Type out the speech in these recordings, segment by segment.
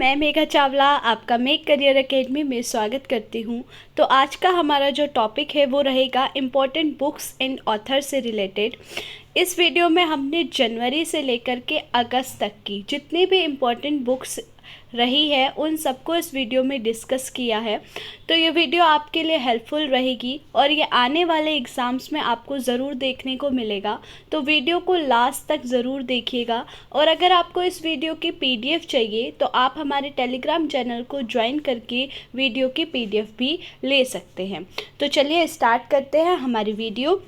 मैं मेघा चावला आपका make career academy में स्वागत करती हूँ। तो आज का हमारा जो टॉपिक है वो रहेगा इम्पोर्टेंट बुक्स एंड ऑथर से रिलेटेड। इस वीडियो में हमने जनवरी से लेकर के अगस्त तक की जितनी भी इम्पोर्टेंट बुक्स रही है उन सबको इस वीडियो में डिस्कस किया है। तो ये वीडियो आपके लिए हेल्पफुल रहेगी और ये आने वाले एग्ज़ाम्स में आपको ज़रूर देखने को मिलेगा। तो वीडियो को लास्ट तक ज़रूर देखिएगा। और अगर आपको इस वीडियो की पीडीएफ चाहिए तो आप हमारे टेलीग्राम चैनल को ज्वाइन करके वीडियो की पीडीएफ भी ले सकते हैं। तो चलिए स्टार्ट करते हैं हमारी वीडियो।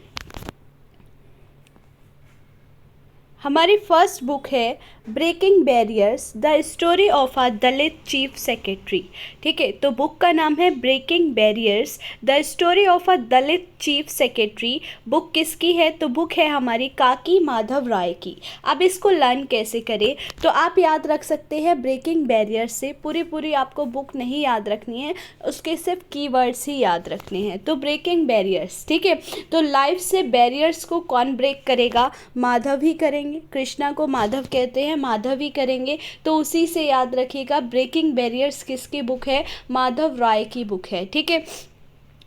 हमारी फर्स्ट बुक है breaking barriers the story of a Dalit chief secretary. ठीक है, तो बुक का नाम है breaking barriers the story of a Dalit chief secretary. Book किसकी है? तो बुक है हमारी काकी माधव राय की। अब इसको लर्न कैसे करें? तो आप याद रख सकते हैं ब्रेकिंग बैरियर्स से। पूरी आपको बुक नहीं याद रखनी है, उसके सिर्फ कीवर्ड्स ही याद रखने हैं। तो ब्रेकिंग बैरियर्स, ठीक है। तो लाइफ से बैरियर्स को कौन ब्रेक करेगा? माधव ही करेंगे। कृष्णा को माधव कहते हैं, माधव ही करेंगे। तो उसी से याद रखिएगा ब्रेकिंग बैरियर्स किसकी बुक है? माधव राय की बुक है। ठीक है,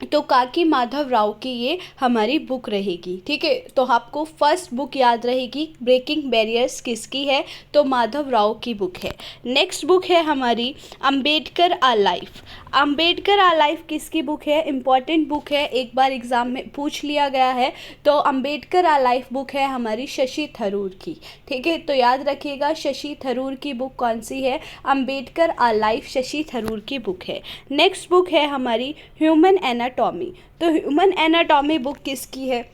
तो काकी माधव राव की ये हमारी बुक रहेगी। ठीक है, तो आपको फर्स्ट बुक याद रहेगी ब्रेकिंग बैरियर्स किसकी है? तो माधव राव की बुक है। नेक्स्ट बुक है हमारी अंबेडकर आ लाइफ। अंबेडकर आ लाइफ किसकी बुक है? इम्पॉर्टेंट बुक है, एक बार एग्जाम में पूछ लिया गया है। तो अंबेडकर आ लाइफ बुक है हमारी शशि थरूर की। ठीक है, तो याद रखिएगा शशि थरूर की बुक कौन सी है? अंबेडकर आ लाइफ शशि थरूर की बुक है। नेक्स्ट बुक है हमारी ह्यूमन एनाटॉमी। तो ह्यूमन एनाटॉमी बुक किसकी है?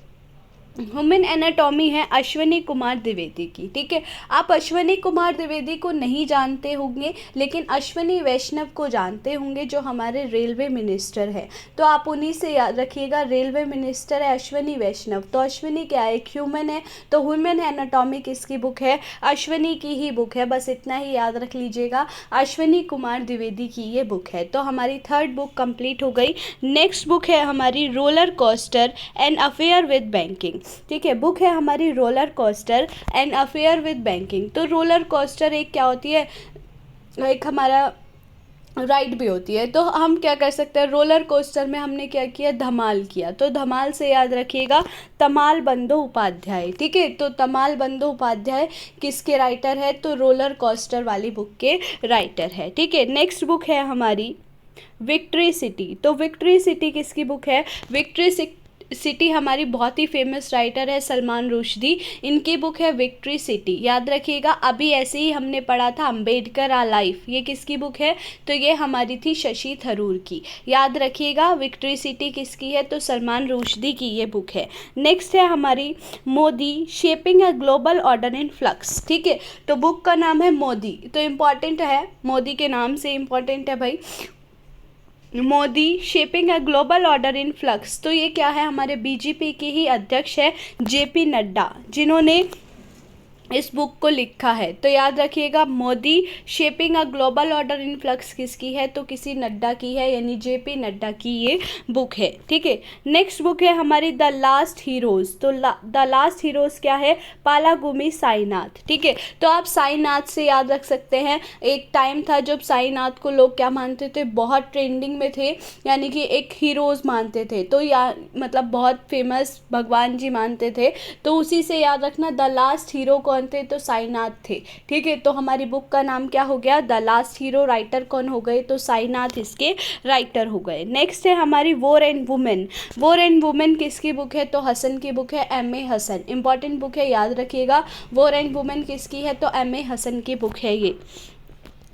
ह्यूमन एनाटॉमी है अश्विनी कुमार द्विवेदी की। ठीक है, आप अश्विनी कुमार द्विवेदी को नहीं जानते होंगे लेकिन अश्विनी वैष्णव को जानते होंगे जो हमारे रेलवे मिनिस्टर है। तो आप उन्हीं से याद रखिएगा, रेलवे मिनिस्टर है अश्विनी वैष्णव। तो अश्विनी क्या है? एक ह्यूमन है। तो ह्यूमन एनाटॉमी किसकी बुक है? अश्विनी की ही बुक है। बस इतना ही याद रख लीजिएगा, अश्विनी कुमार द्विवेदी की ये बुक है। तो हमारी थर्ड बुक कंप्लीट हो गई। नेक्स्ट बुक है हमारी roller coaster an affair with banking. ठीक है, बुक है हमारी roller coaster and affair with banking. तो रोलर कोस्टर एक क्या होती है? एक हमारा राइड भी होती है। तो हम क्या कर सकते हैं? रोलर कोस्टर में हमने क्या किया? धमाल किया। तो धमाल से याद रखिएगा तमाल बंदोपाध्याय। ठीक है, तो तमाल बंदोपाध्याय किसके राइटर है? तो रोलर कोस्टर वाली बुक के राइटर है। ठीक है, नेक्स्ट बुक है हमारी विक्ट्री सिटी। तो विक्ट्री सिटी किसकी बुक है? विक्ट्री सिटी हमारी बहुत ही फेमस राइटर है सलमान रुश्दी, इनकी बुक है विक्ट्री सिटी। याद रखिएगा, अभी ऐसे ही हमने पढ़ा था अंबेडकर आ लाइफ, ये किसकी बुक है? तो ये हमारी थी शशि थरूर की। याद रखिएगा विक्ट्री सिटी किसकी है? तो सलमान रुश्दी की ये बुक है। नेक्स्ट है हमारी Modi shaping a global order in flux. ठीक है, तो बुक का नाम है मोदी। तो इम्पॉर्टेंट है, मोदी के नाम से इम्पॉर्टेंट है भाई, Modi shaping a global order in flux. तो ये क्या है? हमारे बीजेपी के ही अध्यक्ष है जेपी नड्डा, जिन्होंने इस बुक को लिखा है। तो याद रखिएगा Modi shaping a global order in flux किसकी है? तो किसी नड्डा की है, यानी जेपी नड्डा की ये बुक है। ठीक है, नेक्स्ट बुक है हमारी द लास्ट हीरोज। तो द लास्ट हीरोज क्या है? पालागुमी साईनाथ। ठीक है, तो आप साईनाथ से याद रख सकते हैं, एक टाइम था जब साईनाथ को लोग क्या मानते थे? बहुत ट्रेंडिंग में थे, यानी कि एक हीरोज मानते थे। तो मतलब बहुत फेमस भगवान जी मानते थे। तो उसी से याद रखना द लास्ट हीरो कौन थे? तो साईनाथ थे। ठीक है, तो हमारी बुक का नाम क्या हो गया? The last hero. राइटर कौन हो गए? तो साईनाथ इसके राइटर हो गए। नेक्स्ट है हमारी war and women. War and women किसकी बुक है? तो हसन की बुक है, M A Hasan. Important book है, याद रखिएगा। वॉर एंड वुमेन किसकी है? तो एम ए हसन की बुक है ये।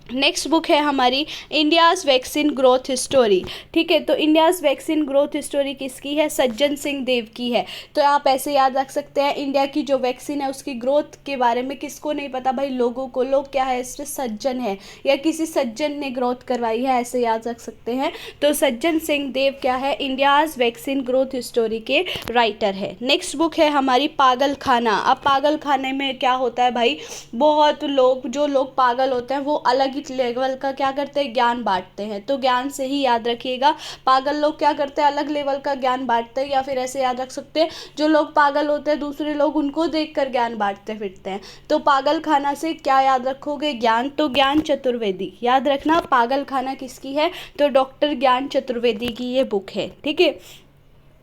नेक्स्ट बुक है हमारी इंडियाज़ वैक्सीन ग्रोथ स्टोरी। ठीक है, तो इंडियाज़ वैक्सीन ग्रोथ स्टोरी किसकी है? सज्जन सिंह देव की है। तो आप ऐसे याद रख सकते हैं, इंडिया की जो वैक्सीन है उसकी ग्रोथ के बारे में किसको नहीं पता भाई? लोगों को। लोग क्या है? इसमें सज्जन है या किसी सज्जन ने ग्रोथ करवाई है, ऐसे याद रख सकते हैं। तो सज्जन सिंह देव क्या है? इंडियाज़ वैक्सीन ग्रोथ स्टोरी के राइटर है। नेक्स्ट बुक है हमारी पागल खाना। अब पागल खाने में क्या होता है भाई? बहुत लोग, जो लोग पागल होते हैं वो अलग अलग लेवल का क्या करते हैं, ज्ञान बांटते हैं। तो ज्ञान से ही याद रखिएगा। पागल लोग क्या करते हैं, अलग लेवल का ज्ञान बांटते हैं, या फिर ऐसे याद रख सकते हैं, जो लोग पागल होते हैं दूसरे लोग उनको देखकर ज्ञान बांटते फिरते हैं। तो पागल खाना से क्या याद रखोगे, ज्ञान। तो ज्ञान चतुर्वेदी याद रखना। पागल खाना किसकी है, तो डॉक्टर ज्ञान चतुर्वेदी की ये बुक है। ठीक है,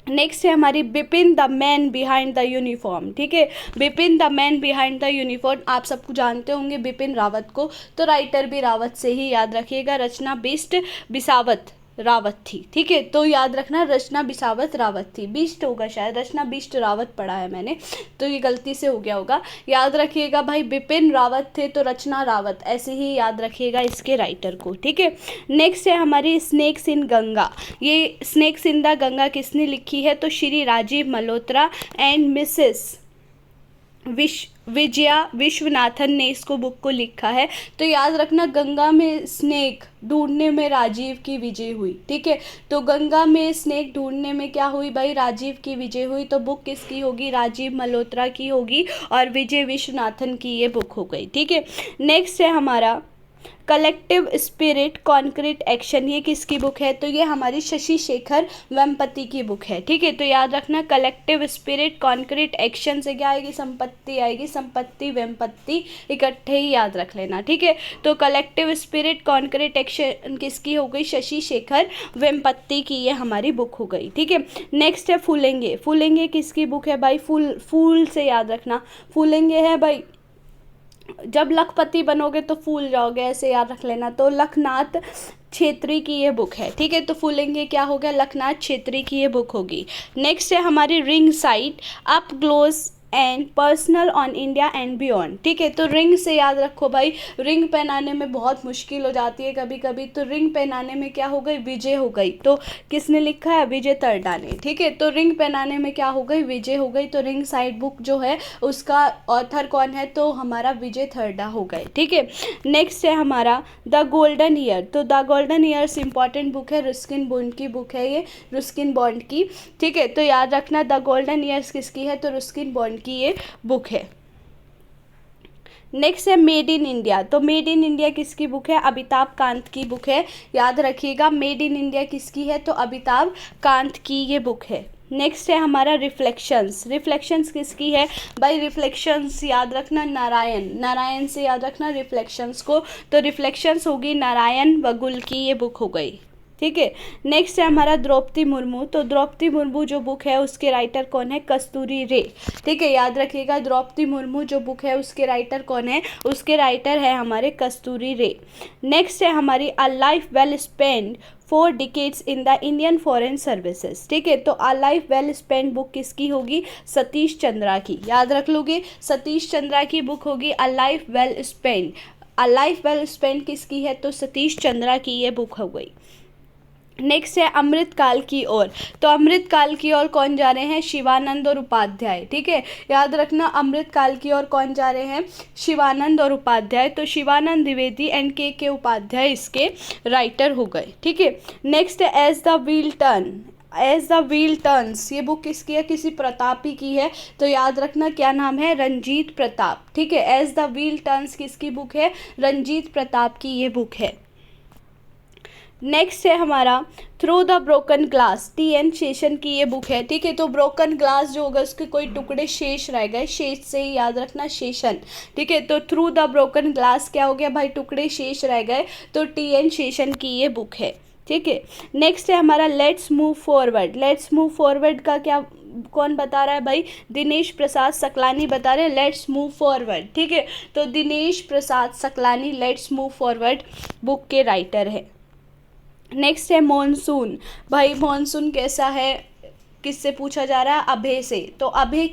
नेक्स्ट है हमारी Bipin the man behind the uniform. ठीक है, Bipin the man behind the uniform, आप सबको जानते होंगे बिपिन रावत को, तो राइटर भी रावत से ही याद रखिएगा। रचना बिष्ट बिसावत रावत थी। ठीक है, तो याद रखना रचना बिसावत रावत थी। बिष्ट होगा शायद, रचना बिष्ट रावत पढ़ा है मैंने, तो ये गलती से हो गया होगा। याद रखिएगा भाई, बिपिन रावत थे तो रचना रावत, ऐसे ही याद रखिएगा इसके राइटर को। ठीक है, नेक्स्ट है हमारी स्नेक्स इन गंगा। ये स्नेक्स इन द गंगा किसने लिखी है, तो श्री राजीव मल्होत्रा एंड मिसेस विजया विश्वनाथन ने इसको बुक को लिखा है। तो याद रखना, गंगा में स्नेक ढूंढने में राजीव की विजय हुई। ठीक है, तो गंगा में स्नेक ढूंढने में क्या हुई भाई, राजीव की विजय हुई। तो बुक किसकी होगी, राजीव मल्होत्रा की होगी, और विजय विश्वनाथन की ये बुक हो गई। ठीक है, नेक्स्ट है हमारा कलेक्टिव स्पिरिट कॉन्क्रीट एक्शन। ये किसकी बुक है, तो ये हमारी शशि शेखर वेम्पति की बुक है। ठीक है, तो याद रखना कलेक्टिव स्पिरिट कॉन्क्रीट एक्शन से क्या आएगी, संपत्ति आएगी, संपत्ति वेम्पति इकट्ठे ही याद रख लेना। ठीक है, तो कलेक्टिव स्पिरिट कॉन्क्रीट एक्शन किसकी हो गई, शशि शेखर वेम्पति की ये हमारी बुक हो गई। ठीक है, नेक्स्ट है फूलेंगे। फूलेंगे किसकी बुक है भाई, फूल से याद रखना, फूलेंगे है भाई, जब लखपति बनोगे तो फूल जाओगे, ऐसे याद रख लेना। तो लखनाथ छेत्री की ये बुक है। ठीक है, तो फूलेंगे क्या हो गया, लखनाथ छेत्री की ये बुक होगी। नेक्स्ट है हमारी ring site up close and personal on India and beyond. ठीक है, तो रिंग से याद रखो भाई, रिंग पहनाने में बहुत मुश्किल हो जाती है कभी कभी, तो रिंग पहनाने में क्या हो गई, विजय हो गई। तो किसने लिखा है, विजय तरडा ने। ठीक है, तो रिंग पहनाने में क्या हो गई, विजय हो गई। तो रिंग साइड बुक जो है उसका ऑथर कौन है, तो हमारा विजय तरडा हो गए। ठीक है, नेक्स्ट है हमारा द गोल्डन ईयर। तो the golden years important book है, रुस्किन बॉन्ड की बुक है ये, रुस्किन बॉन्ड की। ठीक है, तो याद रखना द गोल्डन ईयर्स किसकी है, तो रुस्किन बॉन्ड की ये बुक है। नेक्स्ट है मेड इन इंडिया। तो मेड इन इंडिया किसकी बुक है, अमिताभ कांत की बुक है। याद रखिएगा मेड इन इंडिया किसकी है, तो अमिताभ कांत की ये बुक है। नेक्स्ट है हमारा रिफ्लेक्शंस। रिफ्लेक्शंस किसकी है भाई, रिफ्लेक्शंस याद रखना नारायण से याद रखना रिफ्लेक्शंस को। तो रिफ्लेक्शंस होगी नारायण वगुल की ये बुक हो गई। ठीक है, नेक्स्ट है हमारा द्रौपदी मुर्मू। तो द्रौपदी मुर्मू जो बुक है उसके राइटर कौन है, कस्तूरी रे। ठीक है, याद रखिएगा द्रौपदी मुर्मू जो बुक है उसके राइटर कौन है, उसके राइटर है हमारे कस्तूरी रे। नेक्स्ट है हमारी a life well spend 4 decades in the Indian foreign services. ठीक है, तो a life well spend book किसकी होगी, सतीश चंद्रा की। याद रख लोगे, सतीश चंद्रा की बुक होगी a life well spend. A life well spend किसकी है, तो सतीश चंद्रा की ये बुक हो गई। नेक्स्ट है अमृतकाल की ओर। तो अमृतकाल की ओर कौन जा रहे हैं, शिवानंद और उपाध्याय। ठीक है, याद रखना अमृतकाल की ओर कौन जा रहे हैं, शिवानंद और उपाध्याय। तो शिवानंद द्विवेदी एंड के उपाध्याय इसके राइटर हो गए। ठीक है, नेक्स्ट है एज द व्हील टर्न्स। ये बुक किसकी है, किसी प्रतापी की है। तो याद रखना क्या नाम है, रंजीत प्रताप। ठीक है, एज द व्हील टर्न्स किसकी बुक है, रंजीत प्रताप की ये बुक है। नेक्स्ट है हमारा through the broken glass, TN Seshan की ये बुक है। ठीक है, तो ब्रोकन ग्लास जो होगा उसके कोई टुकड़े शेष रह गए, शेष से ही याद रखना शेषन। ठीक है, तो थ्रू द ब्रोकन ग्लास क्या हो गया भाई, टुकड़े शेष रह गए, तो TN शेषन की ये बुक है। ठीक है, नेक्स्ट है हमारा let's move forward. Let's move forward का क्या कौन बता रहा है भाई, दिनेश प्रसाद सकलानी बता रहे हैं लेट्स मूव फॉरवर्ड। ठीक है, तो Dinesh Prasad Saklani let's move forward book के राइटर है। नेक्स्ट है मॉनसून। भाई मॉनसून कैसा है, किससे पूछा जा रहा है, अभय से। तो अभय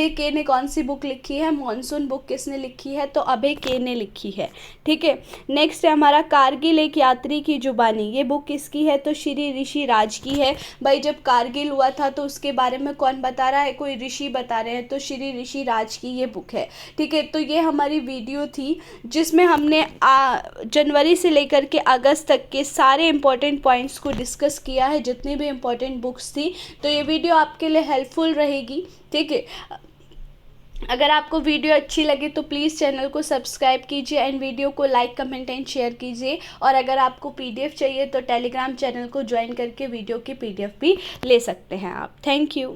के ने कौन सी बुक लिखी है, मॉनसून बुक किसने लिखी है, तो अभय के ने लिखी है। ठीक है, नेक्स्ट है हमारा कारगिल एक यात्री की जुबानी। ये बुक किसकी है, तो श्री ऋषि राज की है। भाई जब कारगिल हुआ था तो उसके बारे में कौन बता रहा है, कोई ऋषि बता रहे हैं, तो श्री ऋषि राज की ये बुक है। ठीक है, तो ये हमारी वीडियो थी जिसमें हमने जनवरी से लेकर के अगस्त तक के सारे इंपॉर्टेंट पॉइंट्स को डिस्कस किया है, जितनी भी इंपॉर्टेंट बुक्स थी। तो ये वीडियो आपके लिए हेल्पफुल रहेगी। ठीक है, अगर आपको वीडियो अच्छी लगे तो प्लीज़ चैनल को सब्सक्राइब कीजिए एंड वीडियो को लाइक कमेंट एंड शेयर कीजिए। और अगर आपको पीडीएफ चाहिए तो टेलीग्राम चैनल को ज्वाइन करके वीडियो की पीडीएफ भी ले सकते हैं आप। Thank you.